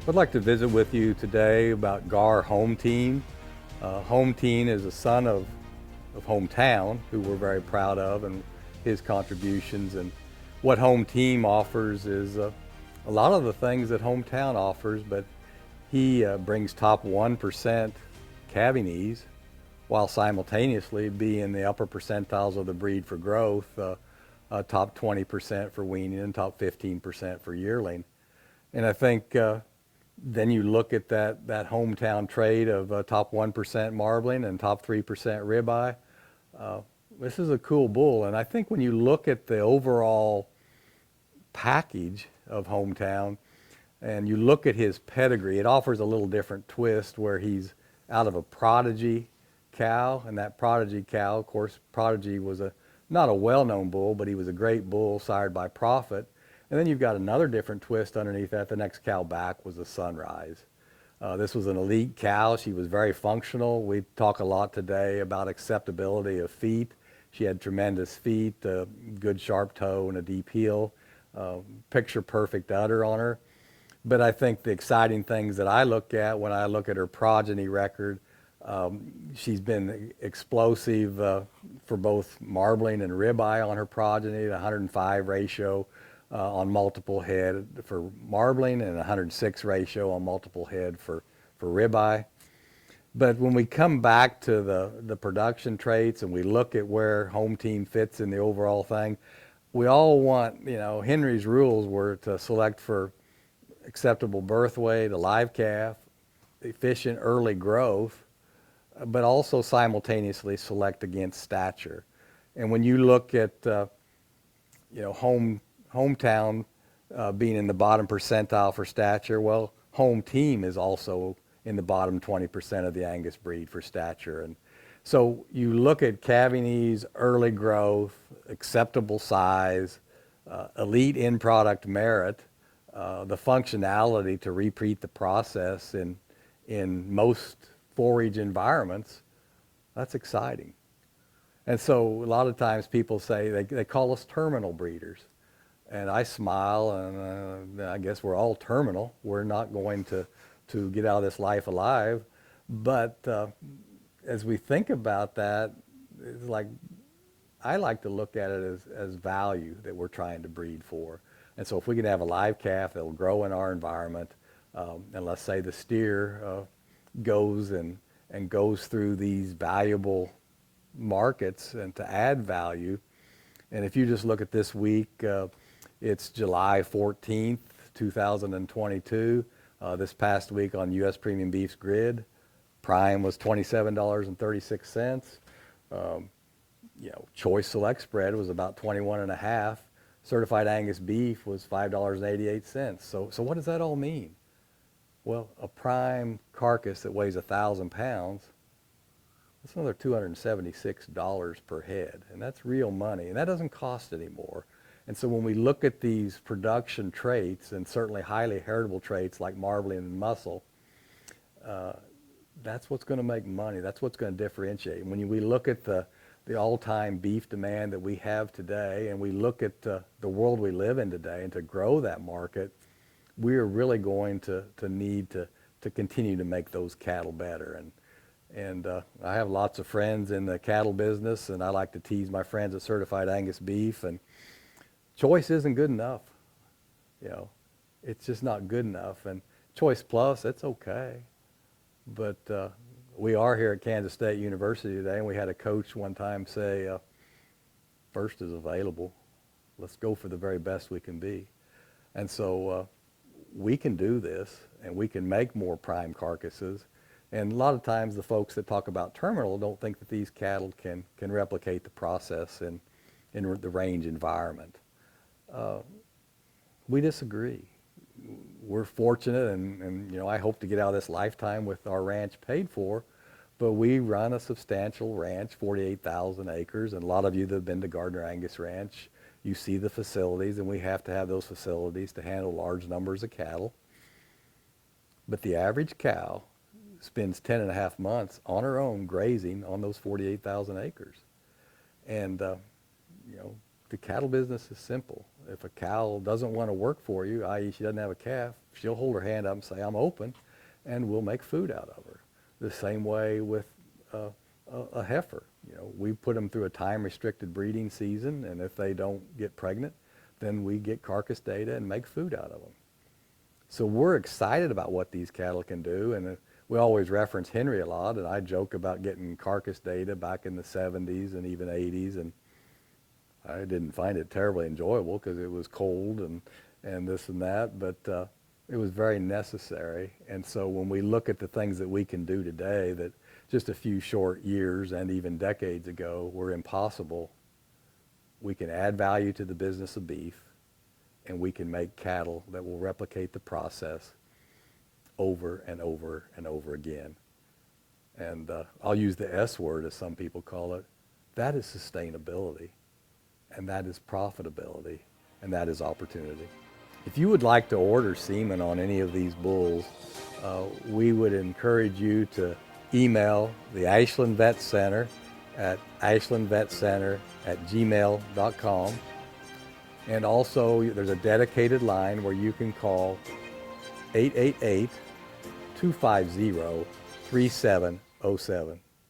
I'd like to visit with you today about Gar Home Team. Home Team is a son of Hometown, who we're very proud of, and his contributions. And what Home Team offers is a lot of the things that Hometown offers, but he brings top 1% calving ease while simultaneously being in the upper percentiles of the breed for growth, top 20% for weaning and top 15% for yearling. And I think then you look at that Hometown trade of top 1% marbling and top 3% ribeye. This is a cool bull, and I think when you look at the overall package of Hometown and you look at his pedigree, it offers a little different twist where he's out of a Prodigy cow, and that Prodigy cow, of course, Prodigy was not a well-known bull, but he was a great bull sired by Profit. And then you've got another different twist underneath that. The next cow back was a Sunrise. This was an elite cow. She was very functional. We talk a lot today about acceptability of feet. She had tremendous feet, a good sharp toe and a deep heel, picture perfect udder on her. But I think the exciting things that I look at when I look at her progeny record, she's been explosive for both marbling and ribeye on her progeny, the 105 ratio on multiple head for marbling and 106 ratio on multiple head for ribeye. But when we come back to the production traits and we look at where Home Team fits in the overall thing, we all want, Henry's rules were to select for acceptable birth weight, a live calf, efficient early growth, but also simultaneously select against stature. And when you look at, Hometown being in the bottom percentile for stature, well, Home Team is also in the bottom 20% of the Angus breed for stature. And so you look at calving ease, early growth, acceptable size, elite end product merit, the functionality to repeat the process in most forage environments. That's exciting. And so a lot of times people say, they call us terminal breeders. And I smile, and I guess we're all terminal. We're not going to get out of this life alive. But as we think about that, it's like, I like to look at it as value that we're trying to breed for. And so if we can have a live calf that will grow in our environment, and let's say the steer goes through these valuable markets and to add value. And if you just look at this week, it's July 14th, 2022. This past week on U.S. Premium Beef's grid, prime was $27.36. Choice Select spread was about 21.5. Certified Angus beef was $5.88. So what does that all mean? Well, a prime carcass that weighs 1,000 pounds, that's another $276 per head, and that's real money, and that doesn't cost anymore. And so when we look at these production traits, and certainly highly heritable traits like marbling and muscle, that's what's going to make money. That's what's going to differentiate. And when we look at the all-time beef demand that we have today, and we look at the world we live in today, and to grow that market, we are really going to need to continue to make those cattle better. And I have lots of friends in the cattle business, and I like to tease my friends at Certified Angus Beef, and Choice isn't good enough. It's just not good enough. And Choice Plus, it's okay. But we are here at Kansas State University today, and we had a coach one time say, first is available. Let's go for the very best we can be. And so we can do this, and we can make more prime carcasses. And a lot of times the folks that talk about terminal don't think that these cattle can replicate the process in the range environment. We disagree. We're fortunate, and I hope to get out of this lifetime with our ranch paid for, but we run a substantial ranch, 48,000 acres, and a lot of you that have been to GardinerAngusRanch, you see the facilities, and we have to have those facilities to handle large numbers of cattle. But the average cow spends 10.5 months on her own grazing on those 48,000 acres. And, the cattle business is simple. If a cow doesn't want to work for you, i.e. she doesn't have a calf, she'll hold her hand up and say, I'm open, and we'll make food out of her. The same way with a heifer. You know, we put them through a time-restricted breeding season, and if they don't get pregnant, then we get carcass data and make food out of them. So we're excited about what these cattle can do, and we always reference Henry a lot, and I joke about getting carcass data back in the 70s and even 80s, and I didn't find it terribly enjoyable because it was cold and this and that, but it was very necessary. And so when we look at the things that we can do today that just a few short years and even decades ago were impossible, we can add value to the business of beef, and we can make cattle that will replicate the process over and over and over again. And I'll use the S word, as some people call it. That is sustainability, and that is profitability, and that is opportunity. If you would like to order semen on any of these bulls, we would encourage you to email the Ashland Vet Center at AshlandVetCenter@gmail.com. And also, there's a dedicated line where you can call 888-250-3707.